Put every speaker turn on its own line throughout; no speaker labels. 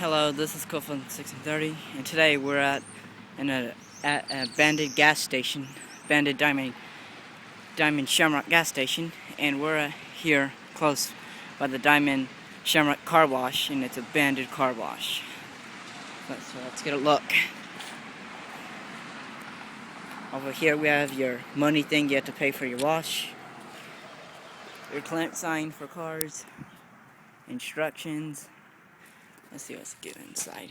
Hello, this is Kofun 1630, and today we're at a Banded gas station, Banded Diamond Shamrock gas station, and we're here close by the Diamond Shamrock car wash, and it's a Banded car wash. Let's get a look. Over here we have your money thing you have to pay for your wash, your clamp sign for cars, instructions. Let's see what's good inside.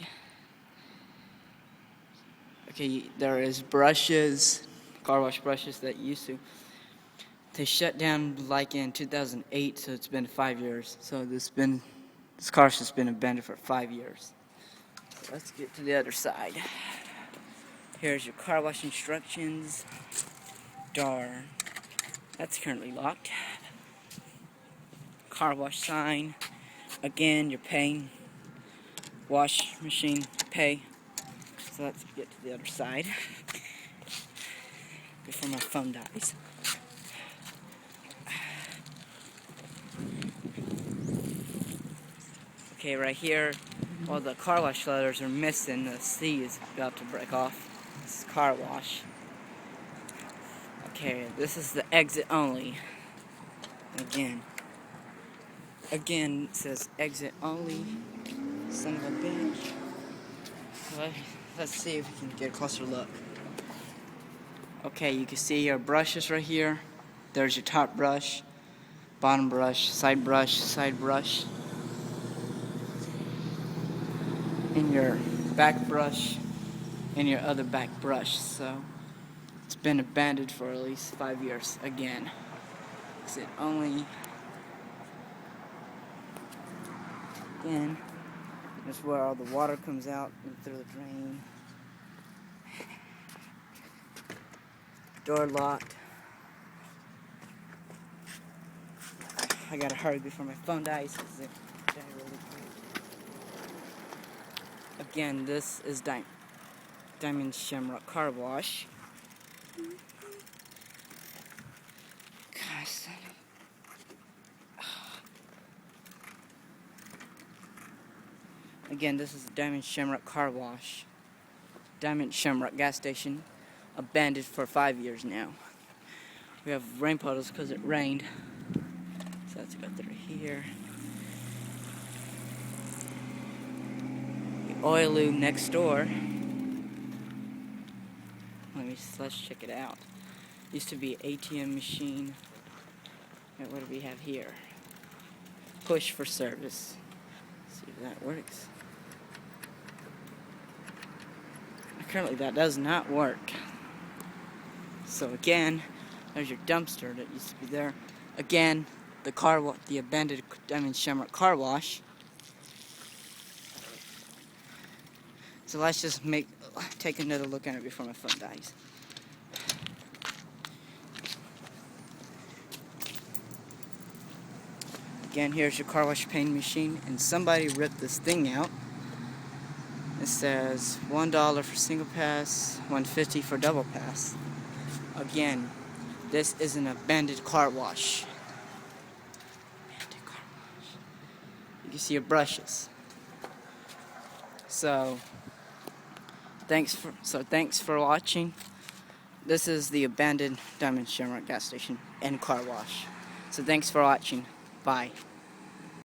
Okay, there is brushes, car wash brushes that used to. They shut down like in 2008, so it's been 5 years. So this car's just been abandoned for 5 years. So let's get to the other side. Here's your car wash instructions. Door. That's currently locked. Car wash sign. Again, you're paying. Wash machine pay. So let's get to the other side before my phone dies. Okay, right here, all the car wash letters are missing. The C is about to break off. This is car wash. Okay, this is the exit only. Again, it says exit only. Son of a bitch. Let's see if we can get a closer look. Okay, you can see your brushes right here. There's your top brush, bottom brush, side brush, and your back brush, and your other back brush. So it's been abandoned for at least 5 years. Again, exit only. Again, that's where all the water comes out and through the drain. Door locked. I gotta hurry before my phone dies. Again, this is Diamond Shamrock car wash. Gosh. Again, this is the Diamond Shamrock car wash. Diamond Shamrock gas station, abandoned for 5 years now. We have rain puddles because it rained. So let's go through here. The oil lube next door. Let's check it out. Used to be an ATM machine. And what do we have here? Push for service. Let's see if that works. Currently that does not work. So again, there's your dumpster that used to be there. Again, the abandoned Diamond Shamrock car wash. So let's just take another look at it before my phone dies. Again, here's your car wash paint machine, and somebody ripped this thing out. It says $1 for single pass, $1.50 for double pass. Again, this is an abandoned car wash. You can see your brushes. So thanks for watching. This is the abandoned Diamond Shamrock gas station and car wash. So thanks for watching. Bye.